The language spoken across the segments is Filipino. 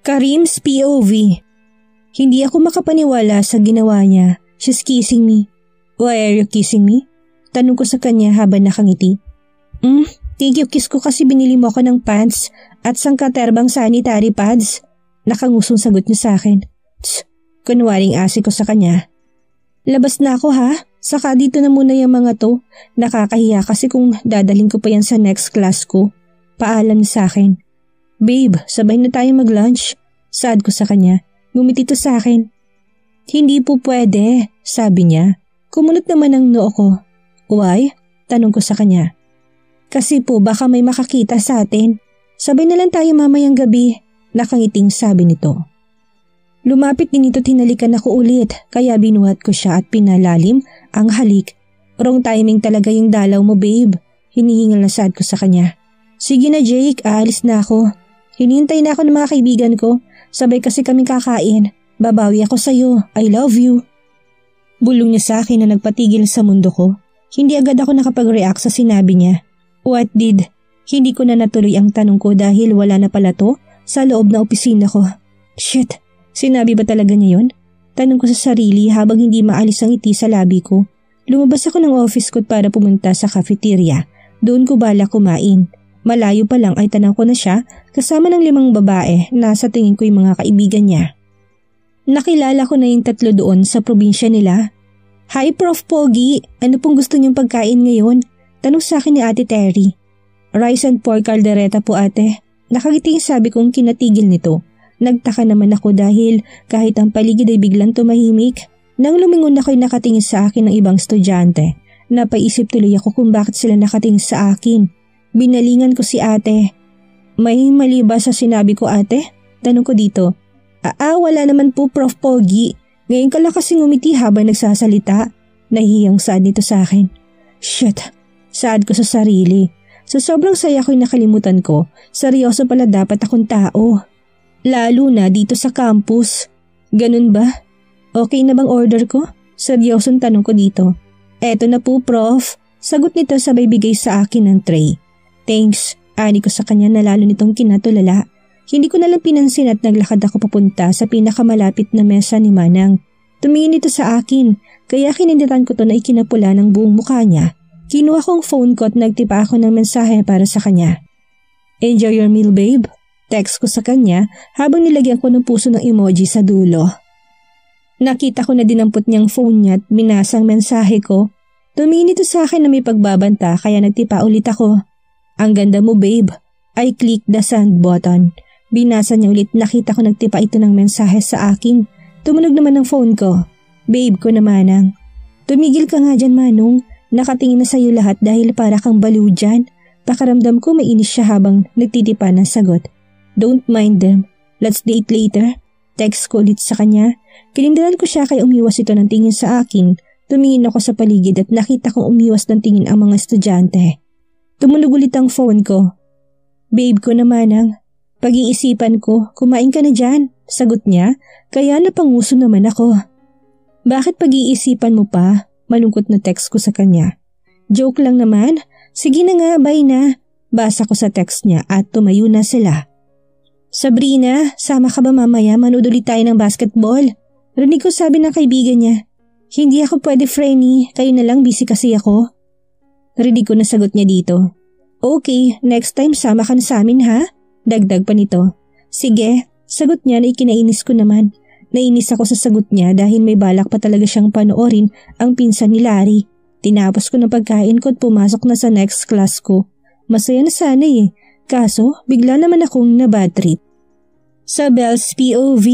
Karim's POV. Hindi ako makapaniwala sa ginawa niya. She's kissing me. Why are you kissing me? Tanong ko sa kanya habang nakangiti. Thank you kiss ko kasi binili mo ako ng pants at sangkaterbang sanitary pads. Nakangusong sagot niya sa akin. Tss, kunwaring asi ko sa kanya. Labas na ako ha, saka dito na muna yung mga to. Nakakahiya kasi kung dadalhin ko pa yan sa next class ko. Paalam niya sa akin. Babe, sabay na tayo mag-lunch. Saad ko sa kanya. Ngumiti to sa akin. Hindi po pwede, sabi niya. Kumunot naman ang noo ko. Why? Tanong ko sa kanya. Kasi po baka may makakita sa atin. Sabay na lang tayo mamayang gabi. Nakangiting sabi nito. Lumapit din ito, tinalikan ako ulit kaya binuhat ko siya at pinalalim ang halik. Wrong timing talaga yung dalaw mo babe. Hinihingal na saad ko sa kanya. Sige na Jake, aalis na ako. Hinihintay na ako ng mga kaibigan ko. Sabay kasi kami kakain. Babawi ako sa'yo. I love you. Bulong niya sa akin na nagpatigil sa mundo ko. Hindi agad ako nakapag-react sa sinabi niya. What did? Hindi ko na natuloy ang tanong ko dahil wala na pala to sa loob na opisina ko. Shit, sinabi ba talaga niya yun? Tanong ko sa sarili habang hindi maalis ang ngiti sa labi ko. Lumabas ako ng office ko para pumunta sa cafeteria. Doon ko balak kumain. Malayo pa lang ay tanaw ko na siya kasama ng 5 babae na sa tingin ko yung mga kaibigan niya. Nakilala ko na yung 3 doon sa probinsya nila. Hi Prof. Pogi, ano pong gusto niyong pagkain ngayon? Tanong sa akin ni Ate Terry. Rice and pork caldereta po ate. Nakagiting sabi kong kinatigil nito. Nagtaka naman ako dahil kahit ang paligid ay biglang tumahimik. Nang lumingon ako'y nakatingin sa akin ng ibang estudyante. Napaisip tuloy ako kung bakit sila nakatingin sa akin. Binalingan ko si ate. May mali ba sa sinabi ko ate? Tanong ko dito. Wala naman po Prof. Pogi. Ngayon ka lang kasing umiti habang nagsasalita. Nahihiyang saad nito sa akin. Shit, saad ko sa sarili. Sa sobrang saya ko'y nakalimutan ko. Seryoso pala dapat akong tao. Lalo na dito sa campus. Ganun ba? Okay na bang order ko? Seryosong tanong ko dito. Eto na po Prof. Sagot nito sabay bigay sa akin ng tray. Thanks, ani ko sa kanya na lalo nitong kinatulala. Hindi ko nalang pinansin at naglakad ako papunta sa pinakamalapit na mesa ni Manang. Tumingin ito sa akin, kaya kininditan ko to na ikinapula ng buong mukha niya. Kinuha ko ang phone ko at nagtipa ako ng mensahe para sa kanya. Enjoy your meal babe. Text ko sa kanya habang nilagyan ko ng puso ng emoji sa dulo. Nakita ko na dinampot niyang phone niya at binasa ang mensahe ko. Tumingin ito sa akin na may pagbabanta kaya nagtipa ulit ako. Ang ganda mo babe. I click the send button. Binasa niya ulit, nakita ko nagtipa ito ng mensahe sa akin. Tumunog naman ang phone ko. Babe ko na Manang. Tumigil ka nga dyan Manong. Nakatingin na sa'yo lahat dahil para kang baliw dyan. Pakaramdam ko may inis siya habang nagtitipa ng sagot. Don't mind them. Let's date later. Text ko ulit sa kanya. Kinindiran ko siya kaya umiwas ito ng tingin sa akin. Tumingin ako sa paligid at nakita kong umiwas ng tingin ang mga estudyante. Tumunog ulit ang phone ko. Babe ko na Manang. Pag-iisipan ko, kumain ka na dyan. Sagot niya, kaya napanguso naman ako. Bakit pag-iisipan mo pa? Malungkot na text ko sa kanya. Joke lang naman. Sige na nga, bye na. Basa ko sa text niya at tumayo na sila. Sabrina, sama ka ba mamaya? Manood ulit tayo ng basketball. Rinig ko sabi ng kaibigan niya. Hindi ako pwede Frenny, kayo na lang busy kasi ako. Rinig ko na sagot niya dito. Okay, next time sama ka na sa amin ha? Dagdag pa nito. Sige, sagot niya na ikinainis ko naman. Nainis ako sa sagot niya dahil may balak pa talaga siyang panoorin ang pinsan ni Larry. Tinapos ko ng pagkain ko at pumasok na sa next class ko. Masaya na sana eh, kaso bigla naman akong na-bad trip. Sa Belle's POV,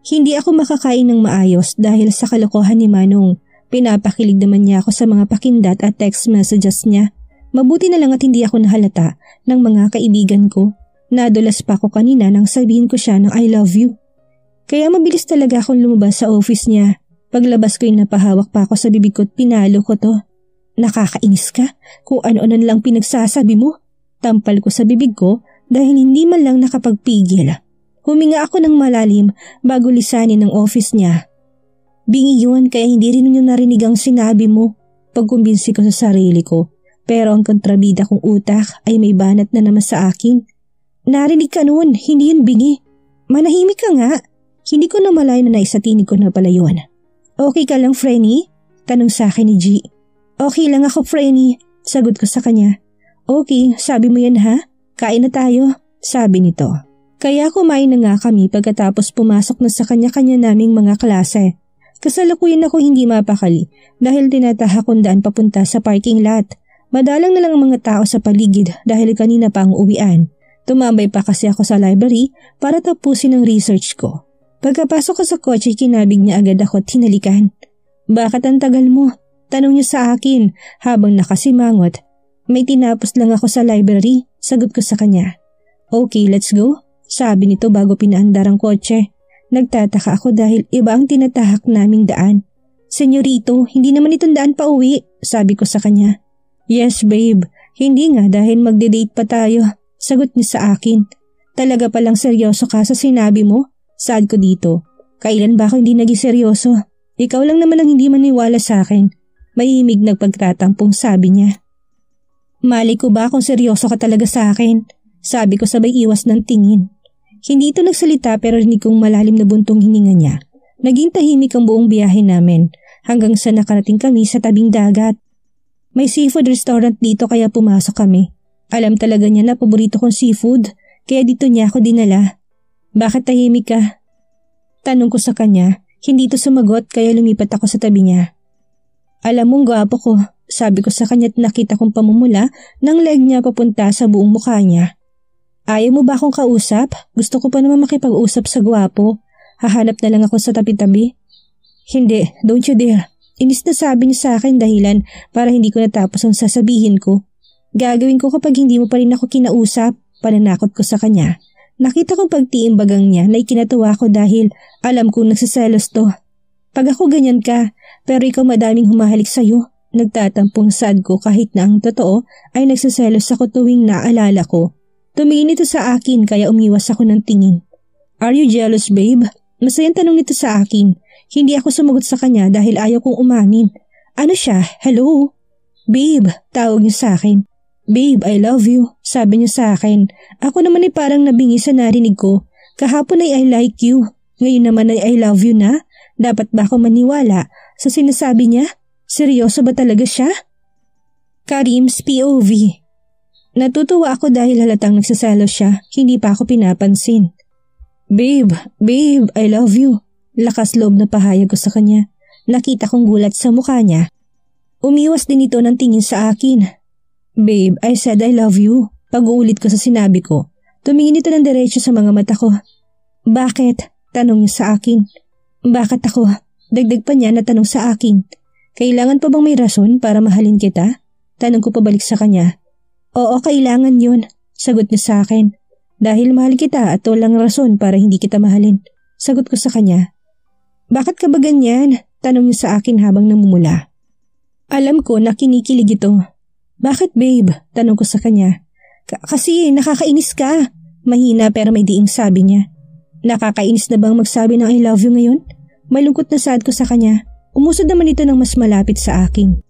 hindi ako makakain ng maayos dahil sa kalokohan ni Manong. Pinapakilig naman niya ako sa mga pakindat at text messages niya. Mabuti na lang at hindi ako nahalata ng mga kaibigan ko. Nadulas pa ako kanina nang sabihin ko siya ng I love you. Kaya mabilis talaga akong lumabas sa office niya. Paglabas ko'y napahawak pa ako sa bibig ko at pinalo ko to. Nakakainis ka? Kung ano-ano lang pinagsasabi mo. Tampal ko sa bibig ko dahil hindi man lang nakapagpigil. Huminga ako ng malalim bago lisanin ng office niya. Bingi yun kaya hindi rin niyo narinig ang sinabi mo. Pagkumbinsi ko sa sarili ko. Pero ang kontrabida kong utak ay may banat na naman sa akin. Narinig ka noon, hindi yun bingi. Manahimik ka nga. Hindi ko na malay na naisatinig ko na pala yun. Okay ka lang, Frenny? Tanong sa akin ni G. Okay lang ako, Frenny. Sagot ko sa kanya. Okay, sabi mo yan ha? Kain na tayo, sabi nito. Kaya kumain na nga kami pagkatapos pumasok na sa kanya-kanya naming mga klase. Kasalukuyan ako hindi mapakali dahil tinatahak kong daan papunta sa parking lot. Madalang na lang ang mga tao sa paligid dahil kanina pa ang uwian. Tumambay pa kasi ako sa library para tapusin ang research ko. Pagkapasok ko sa kotse, kinabig niya agad ako at hinalikan. Bakit ang tagal mo? Tanong niya sa akin habang nakasimangot. May tinapos lang ako sa library, sagot ko sa kanya. Okay, let's go, sabi nito bago pinaandar ang kotse. Nagtataka ako dahil iba ang tinatahak naming daan. Senyorito, hindi naman itong daan pa uwi, sabi ko sa kanya. Yes babe, hindi nga dahil magde-date pa tayo, sagot niya sa akin. Talaga palang seryoso ka sa sinabi mo? Sad ko dito. Kailan ba ako hindi naging seryoso? Ikaw lang naman ang hindi maniwala sa akin. Mahimig nagpagtatampong sabi niya. Mali ko ba kung seryoso ka talaga sa akin? Sabi ko sabay iwas ng tingin. Hindi ito nagsalita pero rinig kong malalim na buntong hininga niya. Naging tahimik ang buong biyahe namin hanggang sa nakarating kami sa tabing dagat. May seafood restaurant dito kaya pumasok kami. Alam talaga niya na paborito kong seafood kaya dito niya ako dinala. Bakit tahimik ka? Tanong ko sa kanya. Hindi ito sumagot kaya lumipat ako sa tabi niya. Alam mong gwapo ko, sabi ko sa kanya at nakita kong pamumula ng leg niya papunta sa buong mukha niya. Ayaw mo ba akong kausap? Gusto ko pa naman makipag-usap sa gwapo. Hahanap na lang ako sa tabi-tabi. Hindi, don't you dare. Inis na sabi niya sa akin dahilan para hindi ko natapos ang sasabihin ko. Gagawin ko kapag hindi mo pa rin ako kinausap, pananakot ko sa kanya. Nakita kong pagtiimbagang niya na ikinatuwa ko dahil alam kong nagsiselos to. Pag ako ganyan ka, pero ikaw madaming humahalik sa'yo, nagtatampong sad ko kahit na ang totoo ay nagsiselos ako tuwing naalala ko. Tumingin ito sa akin kaya umiwas ako ng tingin. Are you jealous, babe? Masayang tanong nito sa akin. Hindi ako sumagot sa kanya dahil ayaw kong umamin. Ano siya? Hello? Babe, tawag niya sa akin. Babe, I love you, sabi niya sa akin. Ako naman ay parang nabingi sa narinig ko. Kahapon ay I like you. Ngayon naman ay I love you na. Dapat ba ako maniwala sa sinasabi niya? Seryoso ba talaga siya? Karim's POV. Natutuwa ako dahil halatang nagsasalo siya, hindi pa ako pinapansin. Babe, I love you. Lakas loob na pahayag ko sa kanya. Nakita kong gulat sa mukha niya. Umiwas din ito ng tingin sa akin. Babe, I said I love you. Pag-uulit ko sa sinabi ko. Tumingin ito ng diretso sa mga mata ko. Bakit? Tanong niya sa akin. Bakit ako? Dagdag pa niya na tanong sa akin. Kailangan pa bang may rason para mahalin kita? Tanong ko pabalik sa kanya. Oo, kailangan yun, sagot niya sa akin. Dahil mahal kita at walang rason para hindi kita mahalin, sagot ko sa kanya. Bakit ka ba ganyan? Tanong niya sa akin habang namumula. Alam ko na kinikilig ito. Bakit babe? Tanong ko sa kanya. Kasi nakakainis ka. Mahina pero may diing sabi niya. Nakakainis na bang magsabi ng I love you ngayon? Malungkot na sad ko sa kanya. Umusod naman ito ng mas malapit sa akin.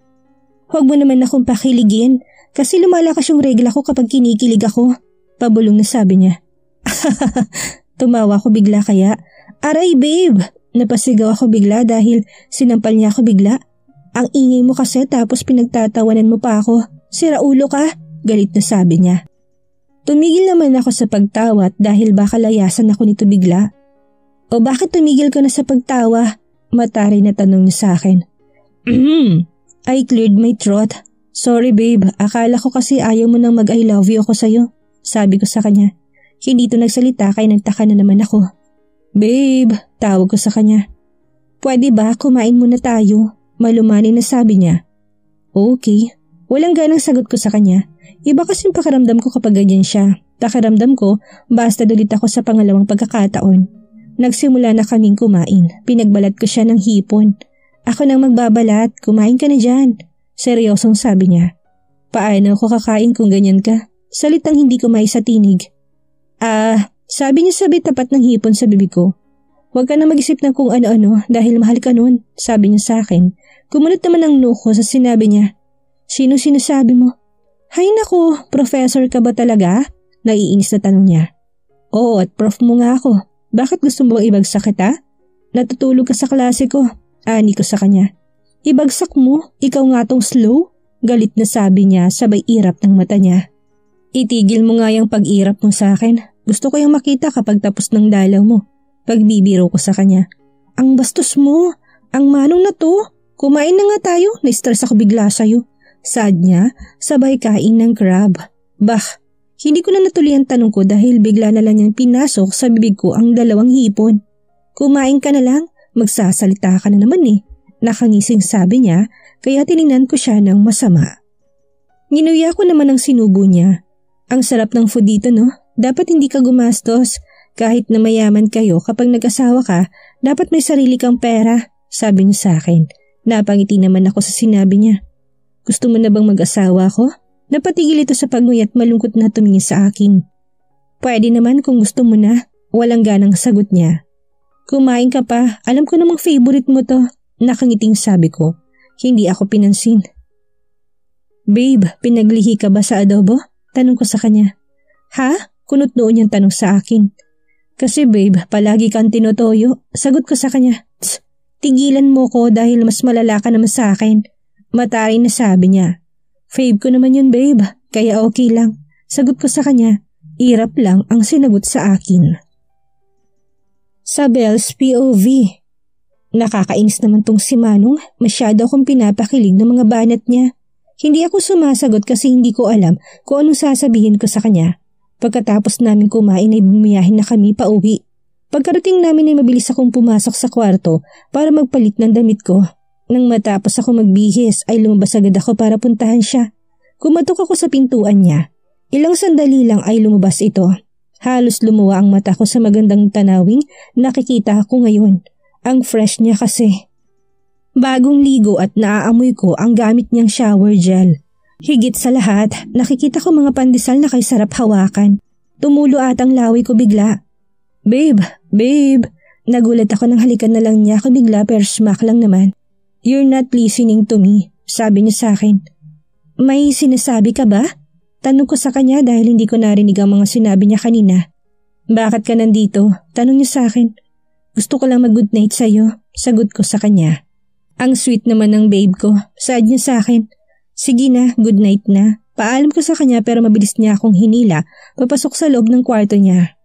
Huwag mo naman akong pakiligin. Kasi lumalakas yung regla ko kapag kinikilig ako. Pabulong na sabi niya. Tumawa ako bigla kaya. Aray babe! Napasigaw ako bigla dahil sinampal niya ako bigla. Ang ingay mo kasi tapos pinagtatawanan mo pa ako. Sira ulo ka? Galit na sabi niya. Tumigil naman ako sa pagtawa dahil baka layasan ako nito bigla. O bakit tumigil ka na sa pagtawa? Mataray na tanong niya sa akin. I cleared my throat. Sorry babe, akala ko kasi ayaw mo nang mag-I love you ako sa'yo. Sabi ko sa kanya. Hindi ito nagsalita kaya nagtaka na naman ako. Babe, tawag ko sa kanya. Pwede ba kumain muna tayo? Malumani na sabi niya. Okay. Walang ganang sagot ko sa kanya. Iba kasing pakiramdam ko kapag ganyan siya. Pakiramdam ko, basta ulit ako sa pangalawang pagkakataon. Nagsimula na kaming kumain. Pinagbalat ko siya ng hipon. Ako nang magbabalat, kumain ka na dyan. Seryosong sabi niya. Paano ako kakain kung ganyan ka? Salitang hindi ko maisatinig. Sabi niya sabi tapat ng hipon sa bibig ko. Huwag ka na mag-isip ng kung ano-ano dahil mahal ka nun, sabi niya sa akin. Kumunot naman ang nuko sa sinabi niya. Sino sinasabi mo? Hay naku, professor ka ba talaga? Naiinis na tanong niya. Oo, at prof mo nga ako. Bakit gusto mo bang ibagsak kita? Natutulog ka sa klase ko. Ani ko sa kanya. Ibagsak mo, ikaw nga tong slow? Galit na sabi niya sabay irap ng mata niya. Itigil mo nga yung pag-irap mo sa akin. Gusto ko yung makita kapag tapos ng dalaw mo. Pagbibiro ko sa kanya. Ang bastos mo, ang manong na to. Kumain na nga tayo, na-stress ako bigla sa'yo. Saad niya, sabay kain ng crab. Bah, hindi ko na natuloy ang tanong ko dahil bigla na lang niyang pinasok sa bibig ko ang 2 hipon. Kumain ka na lang, magsasalita ka na naman eh. Nakangising sabi niya, kaya tiningnan ko siya ng masama. Ginuya ko naman ang sinubo niya. Ang sarap ng food dito no, dapat hindi ka gumastos. Kahit na mayaman kayo kapag nag-asawa ka, dapat may sarili kang pera, sabi niya sa akin. Napangiti naman ako sa sinabi niya. Gusto mo na bang mag-asawa ko? Napatigil ito sa pagnuy at malungkot na tumingin sa akin. Pwede naman kung gusto mo na, walang ganang sagot niya. Kumain ka pa, alam ko namang favorite mo to, nakangiting sabi ko. Hindi ako pinansin. Babe, pinaglihi ka ba sa adobo? Tanong ko sa kanya. Ha? Kunot noon yung tanong sa akin. Kasi babe, palagi kang tinutoyo. Sagot ko sa kanya. Tss, tigilan mo ko dahil mas malala ka naman sa akin. Matari na sabi niya. Fave ko naman yun babe, kaya okay lang. Sagot ko sa kanya. Irap lang ang sinagot sa akin. Sa Belle's POV. Nakakainis naman tong si Manong, masyado akong pinapakilig ng mga banat niya. Hindi ako sumasagot kasi hindi ko alam kung anong sasabihin ko sa kanya. Pagkatapos namin kumain ay bumiyahin na kami pa uwi. Pagkarating namin ay mabilis akong pumasok sa kwarto para magpalit ng damit ko. Nang matapos ako magbihis ay lumabas agad ako para puntahan siya. Kumatok ako sa pintuan niya. Ilang sandali lang ay lumabas ito. Halos lumuwa ang mata ko sa magandang tanawing nakikita ko ngayon. Ang fresh niya kasi. Bagong ligo at naaamoy ko ang gamit niyang shower gel. Higit sa lahat, nakikita ko mga pandesal na kay sarap hawakan. Tumulo at ang laway ko bigla. Babe, babe. Nagulat ako nang halikan na lang niya ako bigla pero smack lang naman. You're not listening to me, sabi niya sa akin. May sinasabi ka ba? Tanong ko sa kanya dahil hindi ko narinig ang mga sinabi niya kanina. Bakit ka nandito? Tanong niya sa akin. Gusto ko lang mag-good night sa'yo, sagot ko sa kanya. Ang sweet naman ng babe ko, saad niya sa akin. Sige na, good night na. Paalam ko sa kanya pero mabilis niya akong hinila, papasok sa loob ng kwarto niya.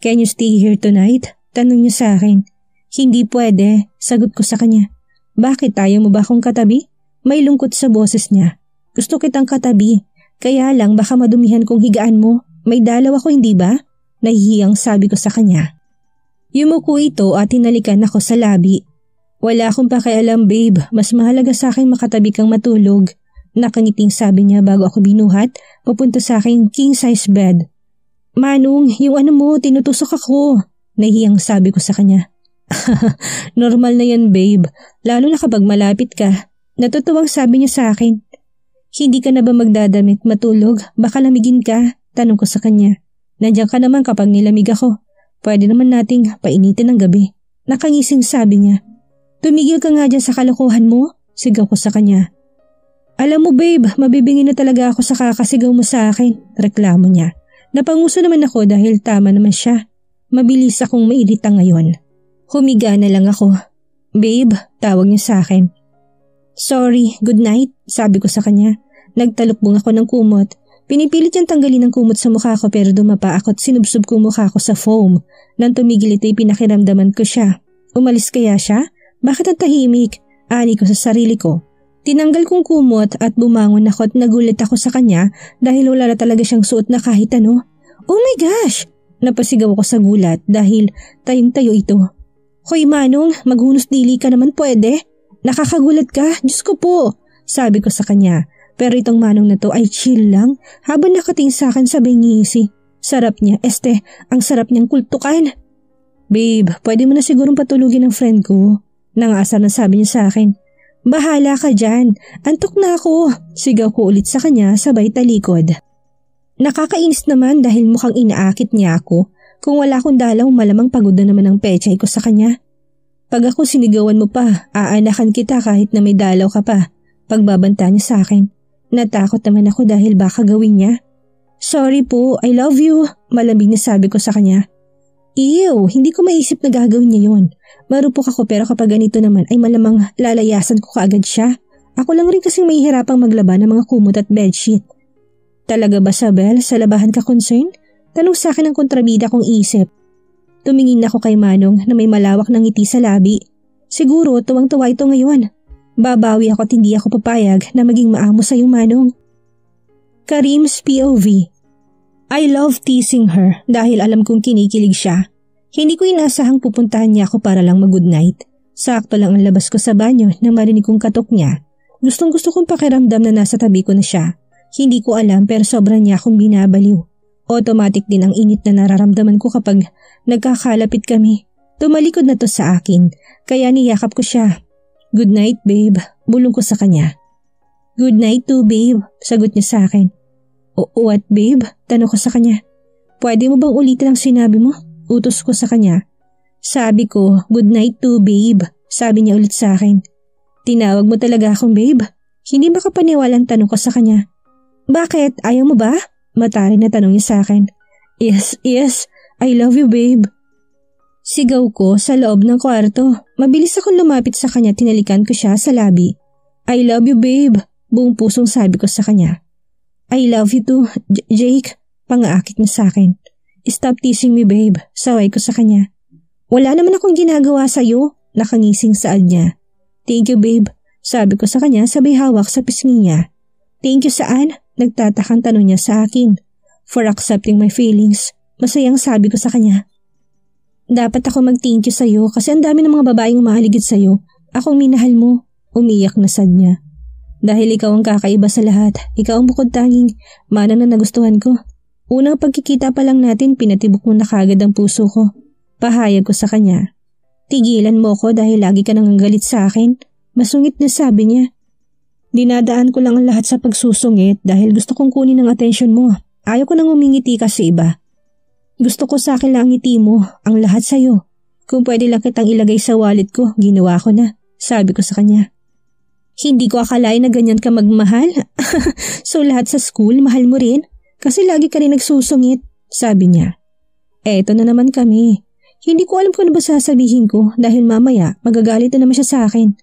Can you stay here tonight? Tanong niya sa akin. Hindi pwede, sagot ko sa kanya. Bakit tayo mo ba akong katabi? May lungkot sa boses niya. Gusto kitang katabi, kaya lang baka madumihan kong higaan mo. May dalaw ako hindi ba? Nahihiyang sabi ko sa kanya. Yumuko ito at hinalikan ako sa labi. Wala akong pakialam babe, mas mahalaga sa akin makatabi kang matulog. Nakangiting sabi niya bago ako binuhat, papunta sa aking king size bed. Manong, yung ano mo, tinutusok ako. Nahihiyang sabi ko sa kanya. Normal na yan babe, lalo na kapag malapit ka. Natutuwang sabi niya sa akin. Hindi ka na ba magdadamit matulog? Baka lamigin ka, tanong ko sa kanya. Nandiyan ka naman kapag nilamig ako. Pwede naman nating painitin ng gabi. Nakangising sabi niya. Tumigil ka nga dyan sa kalokohan mo, sigaw ko sa kanya. Alam mo babe, mabibingin na talaga ako sa kakasigaw mo sa akin, reklamo niya. Napanguso naman ako dahil tama naman siya. Mabilis akong mairita ngayon. Humiga na lang ako. Babe, tawag niya sa akin. Sorry, good night, sabi ko sa kanya. Nagtalukbong ako ng kumot. Pinipilit niyang tanggalin ang kumot sa mukha ko pero dumapa ako at sinubsob ko mukha ko sa foam. Nang tumigil ito'y pinakiramdaman ko siya. Umalis kaya siya? Bakit ang tahimik? Ani ko sa sarili ko. Tinanggal kong kumot at bumangon ako at nagulat ako sa kanya dahil wala na talaga siyang suot na kahit ano. Oh my gosh! Napasigaw ako sa gulat dahil tayong-tayo ito. Hoy Manong, maghunos dili ka naman pwede? Nakakagulat ka? Diyos ko po! Sabi ko sa kanya. Pero itong Manong na to ay chill lang habang nakating sa akin sabay ngisi. Sarap niya, ang sarap niyang kultukan. Babe, pwede mo na sigurong patulugin ng friend ko. Nangasar na sabi niya sa akin. Bahala ka dyan, antok na ako. Sigaw ko ulit sa kanya sabay talikod. Nakakainis naman dahil mukhang inaakit niya ako. Kung wala akong dalaw malamang pagod na naman ang pechay ko sa kanya. Pag ako sinigawan mo pa, aanakan kita kahit na may dalaw ka pa. Pagbabanta niya sa akin. Natakot naman ako dahil baka gawin niya. Sorry po, I love you, malamig na sabi ko sa kanya. Ew, hindi ko maisip na gagawin niya yon. Marupok ako pero kapag ganito naman ay malamang lalayasan ko kaagad siya. Ako lang rin kasing mahihirapang maglaba ng mga kumot at bedsheet. Talaga ba, Sabel? Sa labahan ka concern? Tanong sa akin ng kontrabida kong isip. Tumingin ako kay Manong na may malawak ng ngiti sa labi. Siguro tuwang-tuwa ito ngayon. Babawi ako at hindi ako papayag na maging maamo sa iyong Manong. Karim's POV. I love teasing her dahil alam kong kinikilig siya. Hindi ko inasahang pupuntahan niya ako para lang mag-good night. Sakto lang ang labas ko sa banyo nang marinig kong katok niya. Gustong gusto kong pakiramdam na nasa tabi ko na siya. Hindi ko alam pero sobrang niya akong binabaliw. Automatic din ang init na nararamdaman ko kapag nagkakalapit kami. Tumalikod na to sa akin, kaya niyakap ko siya. Good night, babe. Bulong ko sa kanya. Good night too, babe. Sagot niya sa akin. What, babe? Tanong ko sa kanya. Pwede mo bang ulitin ang sinabi mo? Utos ko sa kanya. Sabi ko, good night too, babe. Sabi niya ulit sa akin. Tinawag mo talaga akong babe? Hindi makapaniwalang tanong ko sa kanya. Bakit? Ayaw mo ba? Mataray na tanong niya sa akin. Yes, I love you, babe. Sigaw ko sa loob ng kwarto. Mabilis akong lumapit sa kanya, tinalikan ko siya sa labi. I love you, babe. Buong pusong sabi ko sa kanya. I love you too, Jake. Pangaakit niya sa akin. Stop teasing me, babe. Saway ko sa kanya. Wala naman akong ginagawa sa'yo. Nakangising saad niya. Thank you, babe. Sabi ko sa kanya sabay hawak sa pisngi niya. Thank you saan? Nagtatakang tanong niya sa akin. For accepting my feelings. Masayang sabi ko sa kanya. Dapat ako mag-thank you sa'yo kasi ang dami ng mga babaeng umahaligid sa'yo. Akong minahal mo. Umiyak na sad niya. Dahil ikaw ang kakaiba sa lahat. Ikaw ang bukod tanging mana na nagustuhan ko. Unang pagkikita pa lang natin, pinatibok mo na kagad ang puso ko. Pahayag ko sa kanya. Tigilan mo ko dahil lagi ka nang galit sa akin. Masungit na sabi niya. Dinadaan ko lang ang lahat sa pagsusungit dahil gusto kong kunin ang atensyon mo. Ayaw ko nang umingiti ka sa iba. Gusto ko sa akin lang ang ngiti mo, ang lahat sa'yo. Kung pwede lang kitang ilagay sa wallet ko, ginawa ko na. Sabi ko sa kanya. Hindi ko akalain na ganyan ka magmahal. So lahat sa school, mahal mo rin? Kasi lagi ka rin nagsusungit, sabi niya. Eto na naman kami. Hindi ko alam kung ano ba sasabihin ko dahil mamaya magagalit na naman siya sa akin.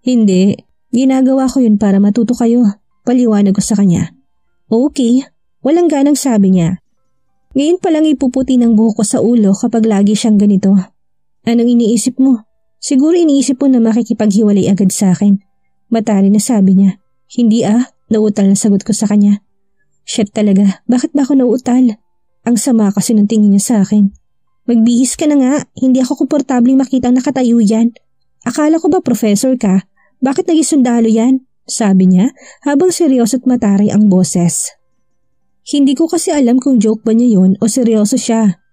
Hindi, ginagawa ko yun para matuto kayo. Paliwanag ko sa kanya. Okay, walang ganang sabi niya. Ngayon pa lang ipuputi ng buhok ko sa ulo kapag lagi siyang ganito. Anong iniisip mo? Siguro iniisip mo na makikipaghiwalay agad sa akin. Matali na sabi niya. Hindi nauutal na sagot ko sa kanya. Shit talaga, bakit ba ako nauutal? Ang sama kasi ng tingin niya sa akin. Magbihis ka na nga, hindi ako komportabling makitang nakatayo yan. Akala ko ba professor ka? Bakit naging sundalo yan? Sabi niya habang seryoso at mataray ang boses. Hindi ko kasi alam kung joke ba niya yon o seryoso siya.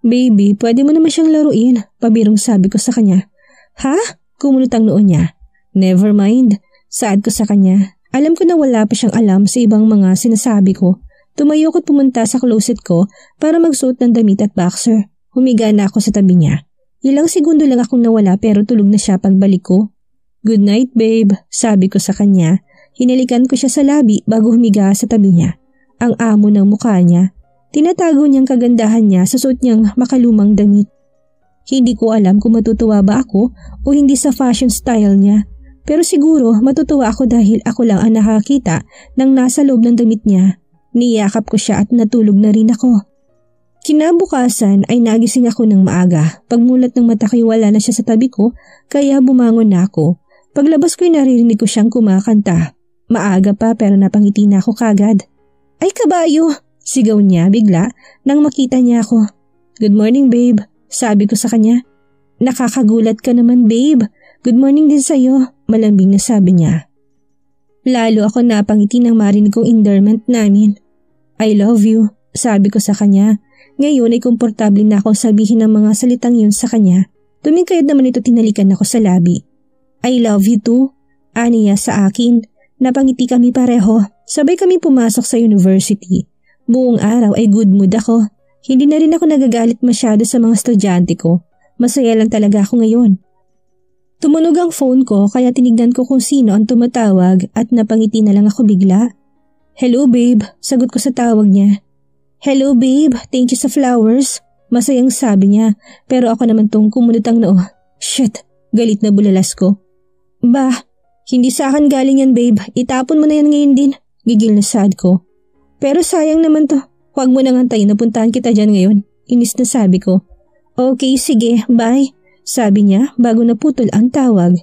Baby, pwede mo naman siyang laruin, pabirong sabi ko sa kanya. Ha? Kumulot ang noon niya. Never mind, saad ko sa kanya. Alam ko na wala pa siyang alam sa ibang mga sinasabi ko. Tumayo ko't pumunta sa closet ko para magsuot ng damit at boxer. Humiga na ako sa tabi niya. Ilang segundo lang akong nawala pero tulog na siya pagbalik ko. Good night, babe, sabi ko sa kanya. Hinalikan ko siya sa labi bago humiga sa tabi niya. Ang amo ng mukha niya. Tinatago niyang kagandahan niya sa suot niyang makalumang damit. Hindi ko alam kung matutuwa ba ako o hindi sa fashion style niya. Pero siguro matutuwa ako dahil ako lang ang nakakita ng nasa loob ng damit niya. Niyakap ko siya at natulog na rin ako. Kinabukasan ay nagising ako ng maaga. Pagmulat ng mata ko'y wala na siya sa tabi ko kaya bumangon na ako. Paglabas ko'y naririnig ko siyang kumakanta. Maaga pa pero napangiti na ako kagad. Ay kabayo! Sigaw niya bigla nang makita niya ako. Good morning, babe. Sabi ko sa kanya. Nakakagulat ka naman, babe. Good morning din sa'yo. Malambing na sabi niya. Lalo ako napangiti nang marinig kong endearment namin. I love you, sabi ko sa kanya. Ngayon ay komportable na akong sabihin ng mga salitang yun sa kanya. Tumingkayad naman ito tinalikan ako sa labi. I love you too, aniya sa akin. Napangiti kami pareho. Sabay kami pumasok sa university. Buong araw ay good mood ako. Hindi na rin ako nagagalit masyado sa mga estudyante ko. Masaya lang talaga ako ngayon. Tumunog ang phone ko kaya tinignan ko kung sino ang tumatawag at napangiti na lang ako bigla. Hello babe, sagot ko sa tawag niya. Hello babe, thank you sa flowers. Masayang sabi niya, pero ako naman tong kumunot ang noo. Shit, galit na bulalas ko. Bah, hindi sa akin galing yan babe, itapon mo na yan ngayon din. Gigil na sad ko. Pero sayang naman to, huwag mo nang antayin na puntahan kita dyan ngayon. Inis na sabi ko. Okay, sige, bye. Sabi niya bago naputol ang tawag.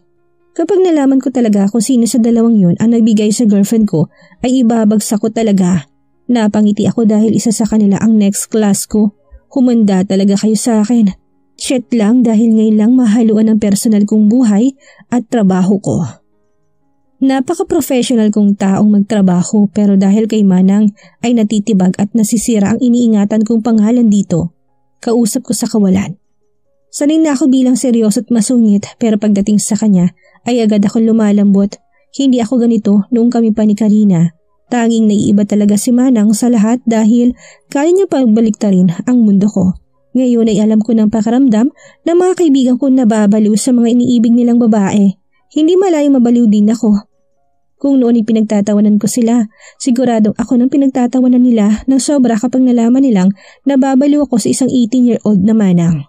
Kapag nalaman ko talaga kung sino sa dalawang yun ang nagbigay sa girlfriend ko, ay ibabagsak ko talaga. Napangiti ako dahil isa sa kanila ang next class ko. Humanda talaga kayo sa akin. Shit lang dahil ngayon lang mahaluan ang personal kong buhay at trabaho ko. Napaka-professional kong taong magtrabaho pero dahil kay Manang ay natitibag at nasisira ang iniingatan kong pangalan dito. Kausap ko sa kawalan. Sanay na ako bilang seryoso at masungit pero pagdating sa kanya ay agad akong lumalambot. Hindi ako ganito noong kami pa ni Karina. Tanging naiiba talaga si Manang sa lahat dahil kaya niya pagbaliktarin ang mundo ko. Ngayon ay alam ko ng pakaramdam na mga kaibigan ko nababaliw sa mga iniibig nilang babae. Hindi malayong mabaliw din ako. Kung noon ay pinagtatawanan ko sila, siguradong ako nang pinagtatawanan nila ng sobra kapag nalaman nilang nababaliw ako sa isang 18-year-old na Manang.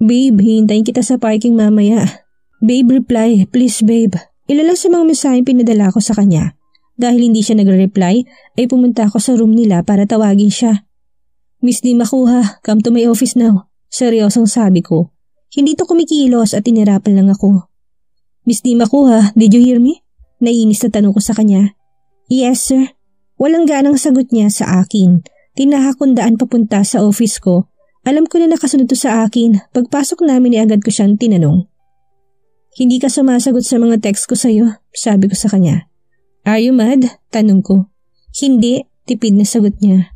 Babe, hintayin kita sa parking mamaya. Babe, reply. Please babe. Ilalang sa mga mensaheng pinadala ko sa kanya. Dahil hindi siya nagre-reply, ay pumunta ako sa room nila para tawagin siya. Miss Di Makuha, come to my office now. Seryosong sabi ko. Hindi to kumikilos at tinirapan lang ako. Miss Di Makuha, did you hear me? Naiinis na tanong ko sa kanya. Yes sir. Walang ganang sagot niya sa akin. Tinahakundaan papunta sa office ko. Alam ko na nakasunod to sa akin. Pagpasok namin ay agad ko siyang tinanong. Hindi ka sumasagot sa mga text ko sa'yo, sabi ko sa kanya. Are you mad? Tanong ko. Hindi, tipid na sagot niya.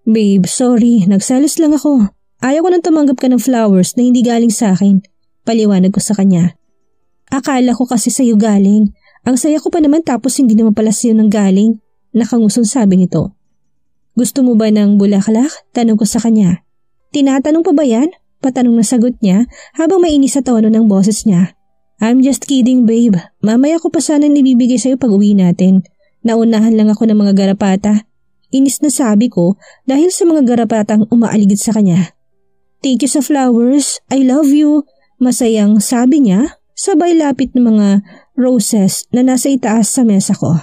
Babe, sorry, nagsalos lang ako. Ayaw ko nang tumanggap ka ng flowers na hindi galing sa akin. Paliwanag ko sa kanya. Akala ko kasi sa'yo galing. Ang saya ko pa naman tapos hindi naman pala sa'yo nang galing. Nakangusong sabi nito. Gusto mo ba ng bulaklak? Tanong ko sa kanya. Tinatanong pa ba yan? Patanong na sagot niya habang mainis sa tawanan ng boses niya. I'm just kidding babe. Mamaya ko pa sana nibibigay sa'yo pag uwi natin. Naunahan lang ako ng mga garapata. Inis na sabi ko dahil sa mga garapatang umaaligid sa kanya. Thank you sa flowers. I love you. Masayang sabi niya sabay lapit ng mga roses na nasa itaas sa mesa ko.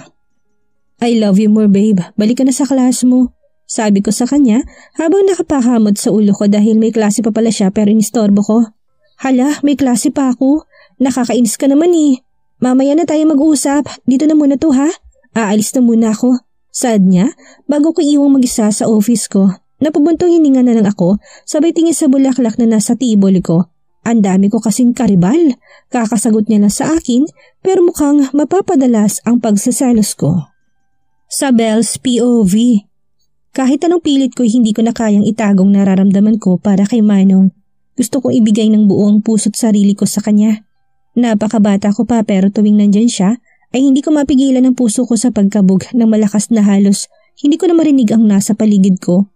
I love you more babe. Balik ka na sa class mo. Sabi ko sa kanya habang nakapakamot sa ulo ko dahil may klase pa pala siya pero inistorbo ko. Hala, may klase pa ako. Nakakainis ka naman eh. Mamaya na tayo mag-usap. Dito na muna to ha. Aalis na muna ako. Saad niya bago ko iwang mag-isa sa office ko. Napabuntong hininga na lang ako sabay tingin sa bulaklak na nasa table ko. Ang dami ko kasing karibal. Kakasagot niya lang sa akin pero mukhang mapapadalas ang pagsaselos ko. Sa Belle's POV. Kahit anong pilit ko hindi ko na kayang itagong nararamdaman ko para kay Manong. Gusto kong ibigay ng buong puso't sarili ko sa kanya. Napakabata ko pa pero tuwing nandyan siya ay hindi ko mapigilan ang puso ko sa pagkabog ng malakas na halos hindi ko na marinig ang nasa paligid ko.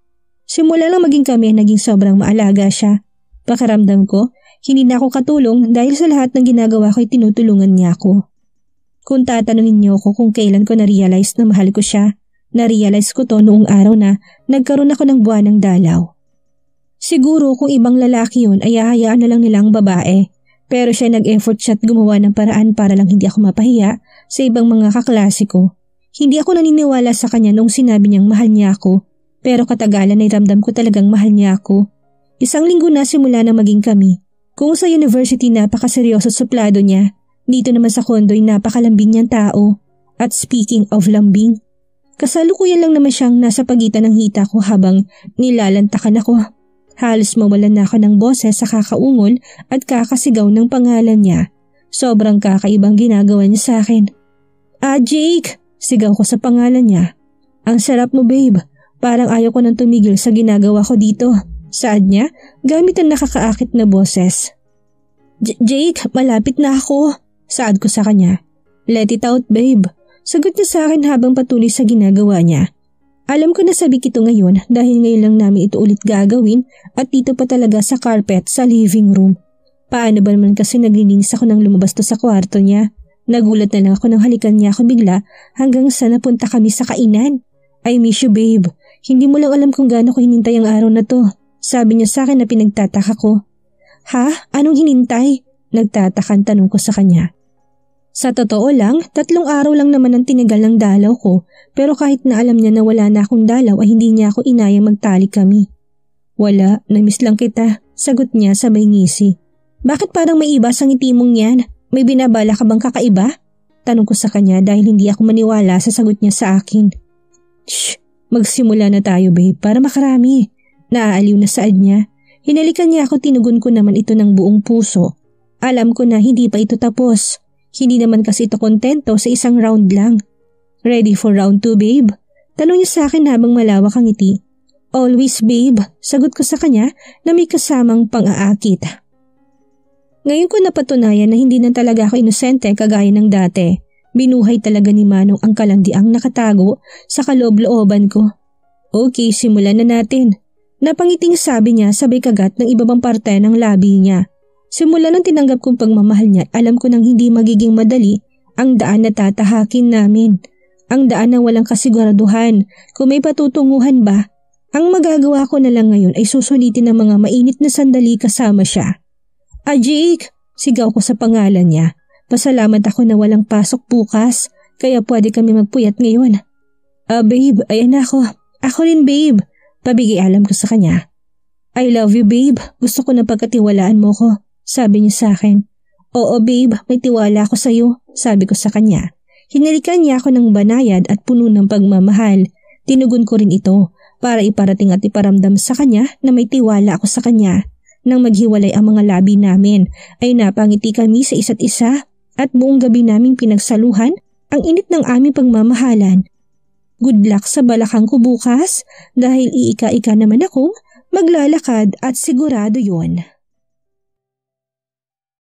Simula lang maging kami naging sobrang maalaga siya. Pakiramdam ko, hindi na ako katulong dahil sa lahat ng ginagawa ko ay tinutulungan niya ako. Kung tatanungin niyo ko kung kailan ko na-realize na mahal ko siya, na-realize ko to noong araw na nagkaroon ako ng buwanang dalaw. Siguro kung ibang lalaki yun ay hahayaan na lang nilang babae. Pero siya nag-effort siya at gumawa ng paraan para lang hindi ako mapahiya sa ibang mga kaklase ko. Hindi ako naniniwala sa kanya noong sinabi niyang mahal niya ako. Pero katagalan ay ramdam ko talagang mahal niya ako. Isang linggo na simula na maging kami. Kung sa university napakaseryoso at suplado niya, dito naman sa kondo'y napakalambing niyang tao. At speaking of lambing, kasalukuyan lang naman siyang nasa pagitan ng hita ko habang nilalantakan ako. Halos mawalan na ako ng boses sa kakaungol at kakasigaw ng pangalan niya. Sobrang kakaibang ginagawa niya sa akin. Ah, Jake! Sigaw ko sa pangalan niya. Ang sarap mo babe, parang ayaw ko nang tumigil sa ginagawa ko dito. Saad niya gamit ang nakakaakit na boses. Jake, malapit na ako. Saad ko sa kanya. Let it out babe. Sagot niya sa akin habang patuloy sa ginagawa niya. Alam ko na sabik ito ngayon dahil ngayon lang namin ito ulit gagawin at dito pa talaga sa carpet sa living room. Paano ba naman kasi naglilinis ako nang lumabas to sa kwarto niya? Nagulat na lang ako nang halikan niya ako bigla hanggang sa napunta kami sa kainan. I miss you babe. Hindi mo lang alam kung gaano ko hinintay ang araw na to. Sabi niya sa akin na pinagtataka ko. Ha? Anong hinintay? Nagtatakan tanong ko sa kanya. Sa totoo lang, 3 araw lang naman ang tinagal ng dalaw ko pero kahit na alam niya na wala na akong dalaw ay hindi niya ako inayang magtalik kami. Wala, namiss lang kita, sagot niya sabay ngisi. Bakit parang may iba sa ngiti mong yan? May binabala ka bang kakaiba? Tanong ko sa kanya dahil hindi ako maniwala sa sagot niya sa akin. Shh, magsimula na tayo babe para makarami. Naaaliw na saad niya. Hinalikan niya ako, tinugon ko naman ito ng buong puso. Alam ko na hindi pa ito tapos. Hindi naman kasi ito kontento sa isang round lang. Ready for round 2 babe? Tanong niya sa akin habang malawak ang ngiti. Always babe, sagot ko sa kanya na may kasamang pang-aakit. Ngayon ko napatunayan na hindi na talaga ako inosente kagaya ng dati. Binuhay talaga ni Manong ang kalandiang nakatago sa kaloob-looban ko. Okay, simulan na natin. Napangiting sabi niya sabay kagat ng ibabang parte ng labi niya. Simula nang tinanggap kong pagmamahal niya, alam ko nang hindi magiging madali ang daan na tatahakin namin. Ang daan na walang kasiguraduhan kung may patutunguhan ba. Ang magagawa ko na lang ngayon ay susulitin ng mga mainit na sandali kasama siya. Jake! Sigaw ko sa pangalan niya. Pasalamat ako na walang pasok bukas kaya pwede kami magpuyat ngayon. Babe, ayan na ako. Ako rin babe. Pabigay alam ko sa kanya. I love you babe. Gusto ko na pagkatiwalaan mo ko. Sabi niya sa akin. Oo babe, may tiwala ako sa iyo. Sabi ko sa kanya. Hinalikan niya ako ng banayad at puno ng pagmamahal. Tinugon ko rin ito para iparating at iparamdam sa kanya na may tiwala ako sa kanya. Nang maghiwalay ang mga labi namin ay napangiti kami sa isa't isa at buong gabi naming pinagsaluhan ang init ng aming pagmamahalan. Good luck sa balakang ko bukas dahil iika-ika naman akong maglalakad at sigurado yon.